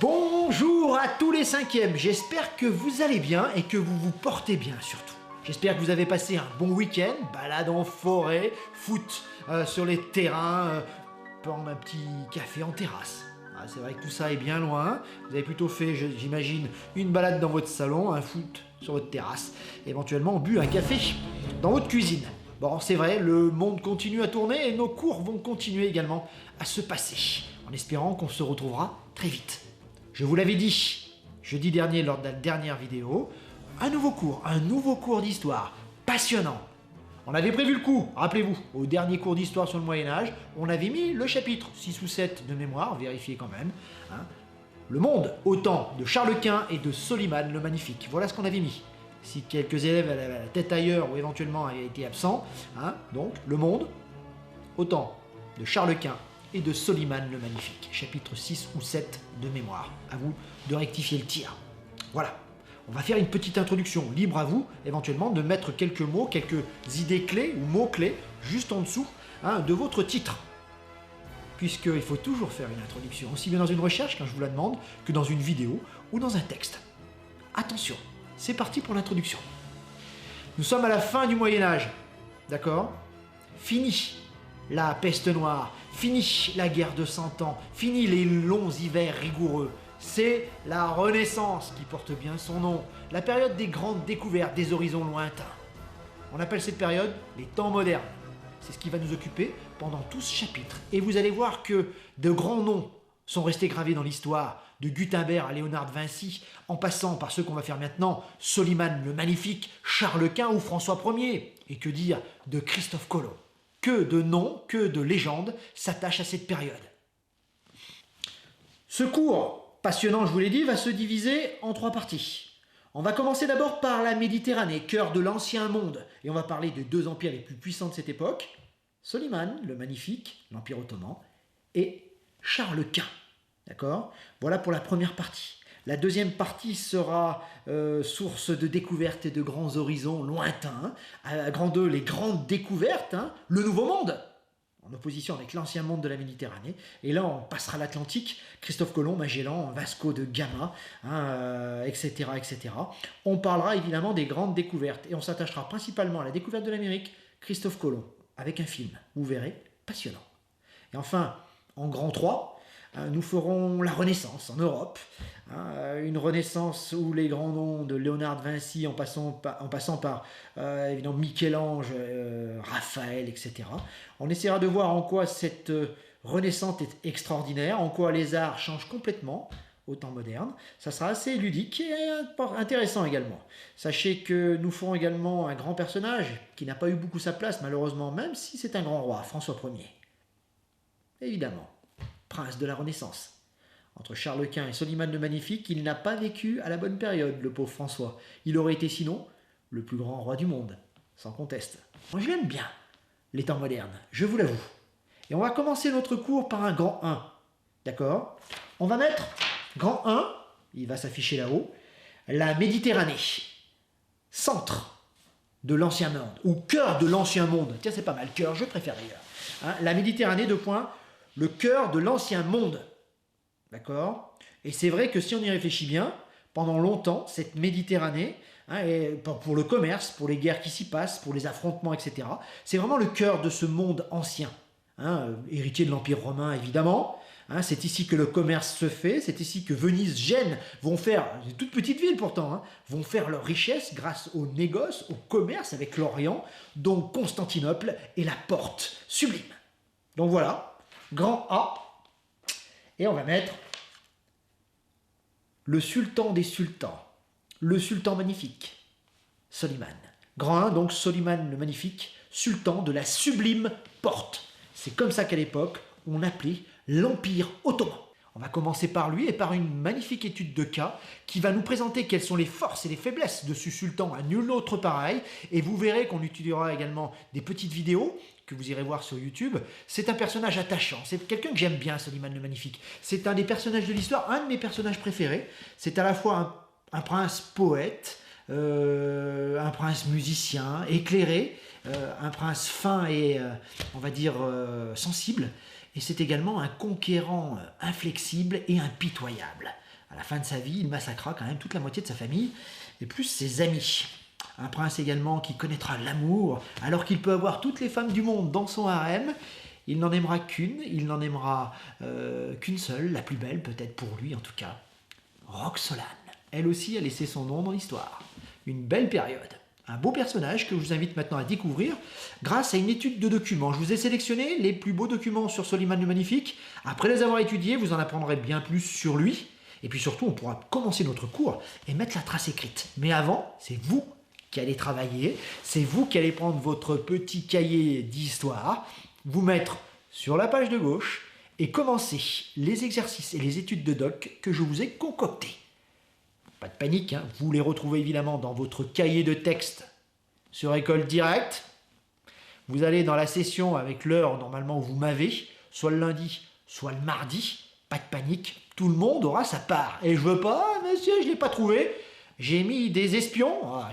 Bonjour à tous les cinquièmes, j'espère que vous allez bien et que vous vous portez bien surtout. J'espère que vous avez passé un bon week-end, balade en forêt, foot sur les terrains, prendre un petit café en terrasse. Ah, c'est vrai que tout ça est bien loin, vous avez plutôt fait, j'imagine, une balade dans votre salon, un foot sur votre terrasse, éventuellement bu un café dans votre cuisine. Bon, c'est vrai, le monde continue à tourner et nos cours vont continuer également à se passer, en espérant qu'on se retrouvera très vite. Je vous l'avais dit jeudi dernier lors de la dernière vidéo, un nouveau cours d'histoire, passionnant. On avait prévu le coup, rappelez-vous, au dernier cours d'histoire sur le Moyen-Âge, on avait mis le chapitre 6 ou 7 de mémoire, vérifiez quand même, le monde au temps de Charles Quint et de Soliman le Magnifique. Voilà ce qu'on avait mis. Si quelques élèves avaient la tête ailleurs ou éventuellement avaient été absents, donc le monde au temps de Charles Quint et de Soliman le Magnifique, chapitre 6 ou 7 de mémoire. À vous de rectifier le tir. Voilà, on va faire une petite introduction, libre à vous éventuellement de mettre quelques mots, quelques idées clés ou mots clés juste en dessous de votre titre. Puisqu'il faut toujours faire une introduction, aussi bien dans une recherche quand je vous la demande, que dans une vidéo ou dans un texte. Attention, c'est parti pour l'introduction. Nous sommes à la fin du Moyen-Âge, d'accord? Fini la peste noire, fini la guerre de 100 ans, fini les longs hivers rigoureux. C'est la Renaissance qui porte bien son nom, la période des grandes découvertes, des horizons lointains. On appelle cette période les temps modernes. C'est ce qui va nous occuper pendant tout ce chapitre. Et vous allez voir que de grands noms sont restés gravés dans l'histoire, de Gutenberg à Léonard de Vinci, en passant par ceux qu'on va faire maintenant, Soliman le Magnifique, Charles Quint ou François Ier. Et que dire de Christophe Colomb. Que de noms, que de légendes s'attachent à cette période. Ce cours passionnant, je vous l'ai dit, va se diviser en 3 parties. On va commencer d'abord par la Méditerranée, cœur de l'ancien monde, et on va parler de 2 empires les plus puissants de cette époque, Soliman le Magnifique, l'Empire ottoman, et Charles Quint. D'accord? Voilà pour la première partie. La deuxième partie sera source de découvertes et de grands horizons lointains. Grand 2, les grandes découvertes, le Nouveau Monde, en opposition avec l'ancien monde de la Méditerranée. Et là, on passera l'Atlantique, Christophe Colomb, Magellan, Vasco de Gama, etc., etc. On parlera évidemment des grandes découvertes. Et on s'attachera principalement à la découverte de l'Amérique, Christophe Colomb, avec un film, vous verrez, passionnant. Et enfin, en grand 3, nous ferons la Renaissance en Europe, une Renaissance où les grands noms de Léonard de Vinci en passant par évidemment Michel-Ange, Raphaël, etc. On essaiera de voir en quoi cette Renaissance est extraordinaire, en quoi les arts changent complètement au temps moderne. Ça sera assez ludique et intéressant également. Sachez que nous ferons également un grand personnage qui n'a pas eu beaucoup sa place malheureusement, même si c'est un grand roi, François Ier. Évidemment. Prince de la Renaissance. Entre Charles Quint et Soliman le Magnifique, il n'a pas vécu à la bonne période, le pauvre François. Il aurait été sinon le plus grand roi du monde, sans conteste. Moi je l'aime bien, les temps modernes, je vous l'avoue. Et on va commencer notre cours par un grand 1. D'accord? On va mettre grand 1, il va s'afficher là-haut, la Méditerranée, centre de l'ancien monde, ou cœur de l'ancien monde. Tiens, c'est pas mal, cœur, je préfère d'ailleurs. La Méditerranée, 2 points, le cœur de l'ancien monde. D'accord? Et c'est vrai que si on y réfléchit bien, pendant longtemps, cette Méditerranée, et pour le commerce, pour les guerres qui s'y passent, pour les affrontements, etc., c'est vraiment le cœur de ce monde ancien. Héritier de l'Empire romain, évidemment. C'est ici que le commerce se fait, c'est ici que Venise, Gênes vont faire, des toutes petites villes pourtant, vont faire leur richesse grâce au négoce, au commerce avec l'Orient, dont Constantinople est la porte sublime. Donc voilà. Grand A, et on va mettre le sultan des sultans, le sultan magnifique, Soliman. Grand 1, donc Soliman le Magnifique, sultan de la sublime porte. C'est comme ça qu'à l'époque, on appelait l'Empire ottoman. On va commencer par lui et par une magnifique étude de cas qui va nous présenter quelles sont les forces et les faiblesses de ce sultan à nul autre pareil. Et vous verrez qu'on utilisera également des petites vidéos que vous irez voir sur YouTube. C'est un personnage attachant. C'est quelqu'un que j'aime bien, Soliman le Magnifique. C'est un des personnages de l'histoire, un de mes personnages préférés. C'est à la fois un prince poète, un prince musicien, éclairé, un prince fin et, on va dire, sensible. Et c'est également un conquérant inflexible et impitoyable. À la fin de sa vie, il massacra quand même toute la moitié de sa famille, et plus ses amis. Un prince également qui connaîtra l'amour, alors qu'il peut avoir toutes les femmes du monde dans son harem. Il n'en aimera qu'une, il n'en aimera qu'une seule, la plus belle peut-être pour lui en tout cas. Roxolane, elle aussi a laissé son nom dans l'histoire. Une belle période. Un beau personnage que je vous invite maintenant à découvrir grâce à une étude de documents. Je vous ai sélectionné les plus beaux documents sur Soliman le Magnifique. Après les avoir étudiés, vous en apprendrez bien plus sur lui. Et puis surtout, on pourra commencer notre cours et mettre la trace écrite. Mais avant, c'est vous qui allez travailler. C'est vous qui allez prendre votre petit cahier d'histoire, vous mettre sur la page de gauche et commencer les exercices et les études de doc que je vous ai concoctés. Pas de panique, hein, vous les retrouvez évidemment dans votre cahier de texte sur École Directe. Vous allez dans la session avec l'heure normalement où vous m'avez, soit le lundi, soit le mardi. Pas de panique, tout le monde aura sa part. Et je veux pas, monsieur, je ne l'ai pas trouvé. J'ai mis des espions. Ah,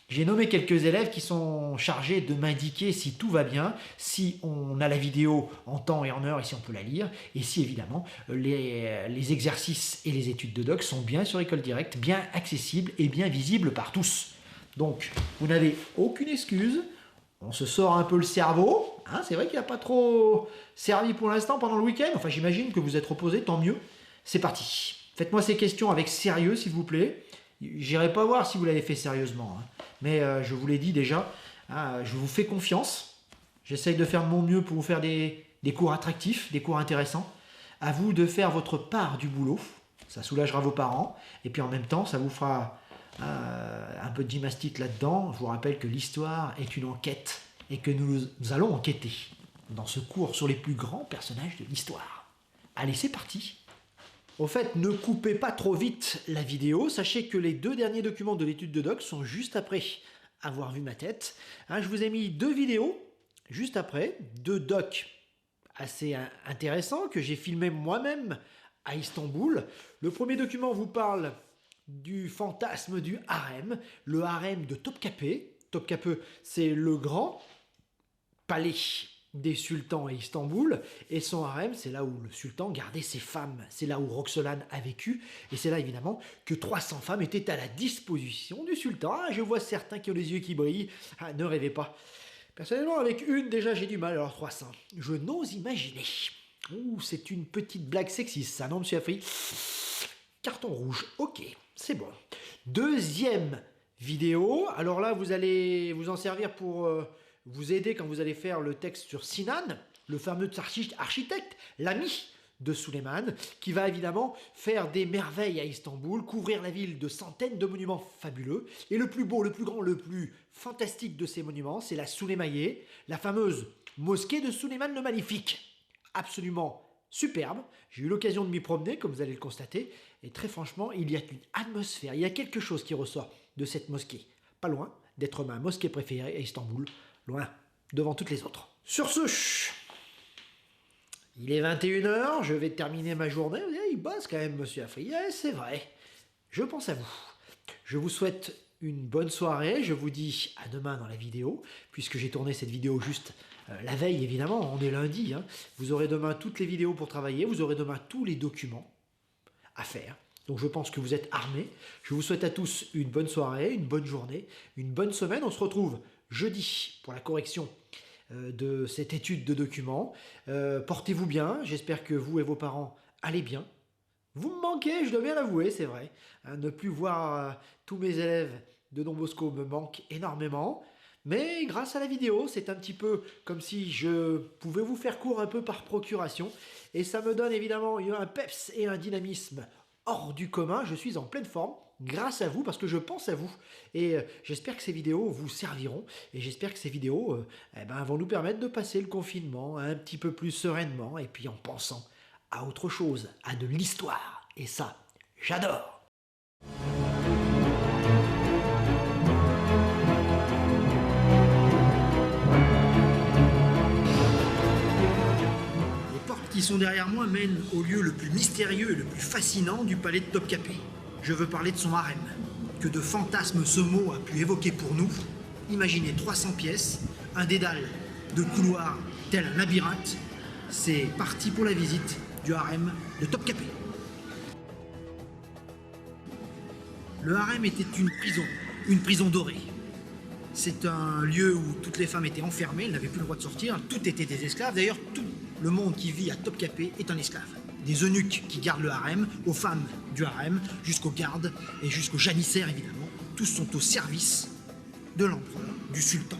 j'ai nommé quelques élèves qui sont chargés de m'indiquer si tout va bien, si on a la vidéo en temps et en heure et si on peut la lire, et si évidemment les exercices et les études de doc sont bien sur École Directe, bien accessibles et bien visibles par tous. Donc, vous n'avez aucune excuse, on se sort un peu le cerveau, hein, c'est vrai qu'il n'a pas trop servi pour l'instant pendant le week-end, enfin j'imagine que vous êtes reposé, tant mieux, c'est parti. Faites-moi ces questions avec sérieux s'il vous plaît. J'irai pas voir si vous l'avez fait sérieusement, hein. Mais je vous l'ai dit déjà, hein, je vous fais confiance. J'essaye de faire de mon mieux pour vous faire des cours attractifs, des cours intéressants. À vous de faire votre part du boulot. Ça soulagera vos parents. Et puis en même temps, ça vous fera un peu de gymnastique là-dedans. Je vous rappelle que l'histoire est une enquête et que nous allons enquêter dans ce cours sur les plus grands personnages de l'histoire. Allez, c'est parti! Au fait, ne coupez pas trop vite la vidéo. Sachez que les 2 derniers documents de l'étude de doc sont juste après avoir vu ma tête. Hein, je vous ai mis 2 vidéos juste après, 2 docs assez intéressants que j'ai filmés moi-même à Istanbul. Le premier document vous parle du fantasme du harem, le harem de Topkapı. Topkapı, c'est le grand palais des sultans à Istanbul, et son harem, c'est là où le sultan gardait ses femmes, c'est là où Roxolane a vécu, et c'est là évidemment que 300 femmes étaient à la disposition du sultan. Ah, je vois certains qui ont les yeux qui brillent, ah, ne rêvez pas. Personnellement, avec une, déjà j'ai du mal, alors 300, je n'ose imaginer. Ouh, c'est une petite blague sexiste, ça, non, monsieur Afri? Carton rouge, ok, c'est bon. Deuxième vidéo, alors là, vous allez vous en servir pour vous aider quand vous allez faire le texte sur Sinan, le fameux architecte, l'ami de Suleiman, qui va évidemment faire des merveilles à Istanbul, couvrir la ville de centaines de monuments fabuleux. Et le plus beau, le plus grand, le plus fantastique de ces monuments, c'est la Süleymaniyye, la fameuse mosquée de Suleiman le Magnifique. Absolument superbe. J'ai eu l'occasion de m'y promener, comme vous allez le constater, et très franchement, il y a une atmosphère, il y a quelque chose qui ressort de cette mosquée. Pas loin d'être ma mosquée préférée à Istanbul, loin devant toutes les autres. Sur ce, il est 21h, je vais terminer ma journée. Il bosse quand même, monsieur Afri. C'est vrai, je pense à vous. Je vous souhaite une bonne soirée. Je vous dis à demain dans la vidéo, puisque j'ai tourné cette vidéo juste la veille, évidemment. On est lundi. Hein. Vous aurez demain toutes les vidéos pour travailler. Vous aurez demain tous les documents à faire. Donc je pense que vous êtes armés. Je vous souhaite à tous une bonne soirée, une bonne journée, une bonne semaine. On se retrouve jeudi pour la correction de cette étude de documents. Portez-vous bien. J'espère que vous et vos parents allez bien. Vous me manquez, je dois bien l'avouer, c'est vrai. Ne plus voir tous mes élèves de Don Bosco me manque énormément. Mais grâce à la vidéo, c'est un petit peu comme si je pouvais vous faire cours un peu par procuration. Et ça me donne évidemment un peps et un dynamisme hors du commun. Je suis en pleine forme grâce à vous, parce que je pense à vous. Et j'espère que ces vidéos vous serviront. Et j'espère que ces vidéos vont nous permettre de passer le confinement un petit peu plus sereinement. Et puis en pensant à autre chose, à de l'histoire. Et ça, j'adore. Les portes qui sont derrière moi mènent au lieu le plus mystérieux et le plus fascinant du palais de Topkapı. Je veux parler de son harem. Que de fantasmes ce mot a pu évoquer pour nous. Imaginez 300 pièces, un dédale de couloirs tel un labyrinthe. C'est parti pour la visite du harem de Topkapı. Le harem était une prison dorée. C'est un lieu où toutes les femmes étaient enfermées, elles n'avaient plus le droit de sortir, tout était des esclaves. D'ailleurs, tout le monde qui vit à Topkapé est un esclave. Des eunuques qui gardent le harem, aux femmes du harem, jusqu'aux gardes et jusqu'aux janissaires évidemment. Tous sont au service de l'empereur, du sultan.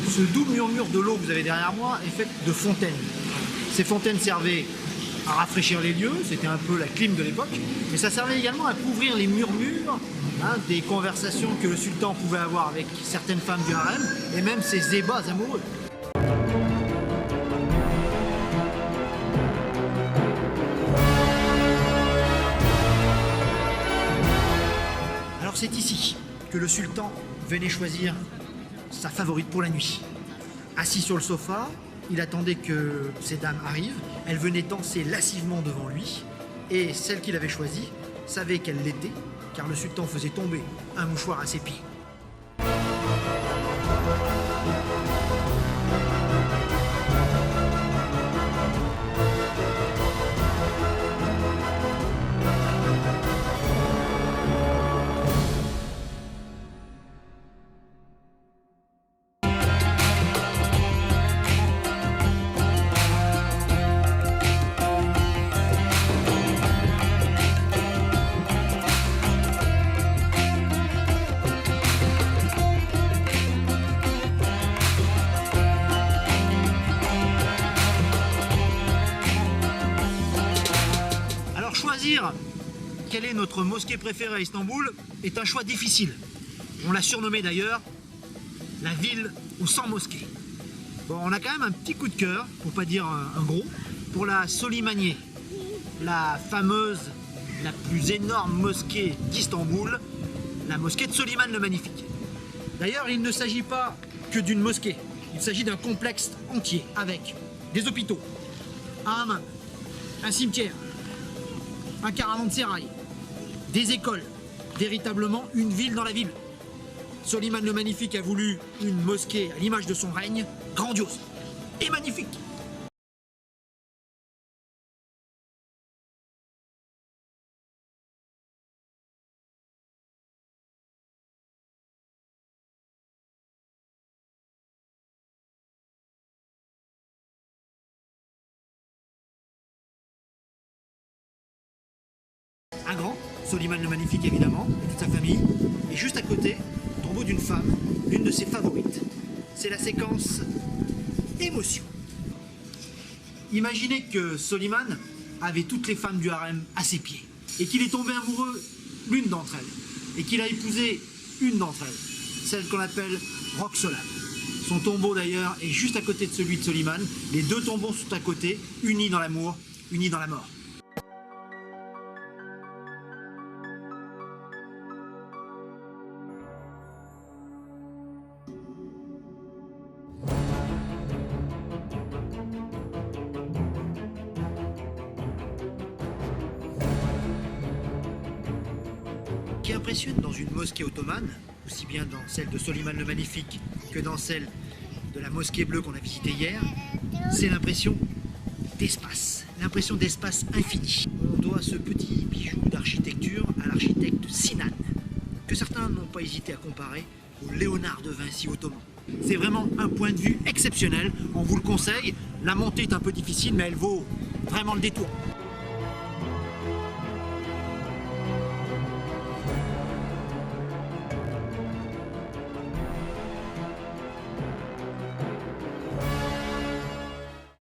Ce doux murmure de l'eau que vous avez derrière moi est fait de fontaines. Ces fontaines servaient à rafraîchir les lieux, c'était un peu la clim de l'époque, mais ça servait également à couvrir les murmures des conversations que le sultan pouvait avoir avec certaines femmes du harem et même ses ébats amoureux. Alors c'est ici que le sultan venait choisir sa favorite pour la nuit. Assis sur le sofa, il attendait que ces dames arrivent, elles venaient danser lascivement devant lui, et celle qu'il avait choisie savait qu'elle l'était, car le sultan faisait tomber un mouchoir à ses pieds. Choisir quelle est notre mosquée préférée à Istanbul est un choix difficile. On l'a surnommée d'ailleurs la ville aux 100 mosquées. Bon, on a quand même un petit coup de cœur, pour pas dire un gros, pour la Solimaniye, la fameuse, la plus énorme mosquée d'Istanbul, la mosquée de Soliman le Magnifique. D'ailleurs, il ne s'agit pas que d'une mosquée, il s'agit d'un complexe entier avec des hôpitaux, un hammam, un cimetière, un caravansérail, des écoles, véritablement une ville dans la ville. Soliman le Magnifique a voulu une mosquée à l'image de son règne, grandiose et magnifique. Un grand, Soliman le Magnifique évidemment, et toute sa famille, et juste à côté, le tombeau d'une femme, l'une de ses favorites. C'est la séquence émotion. Imaginez que Soliman avait toutes les femmes du harem à ses pieds, et qu'il est tombé amoureux l'une d'entre elles, et qu'il a épousé une d'entre elles, celle qu'on appelle Roxolane. Son tombeau d'ailleurs est juste à côté de celui de Soliman, les deux tombeaux sont à côté, unis dans l'amour, unis dans la mort. Ce qui impressionne dans une mosquée ottomane, aussi bien dans celle de Soliman le Magnifique que dans celle de la mosquée bleue qu'on a visitée hier, c'est l'impression d'espace infini. On doit ce petit bijou d'architecture à l'architecte Sinan, que certains n'ont pas hésité à comparer au Léonard de Vinci ottoman. C'est vraiment un point de vue exceptionnel, on vous le conseille. La montée est un peu difficile, mais elle vaut vraiment le détour.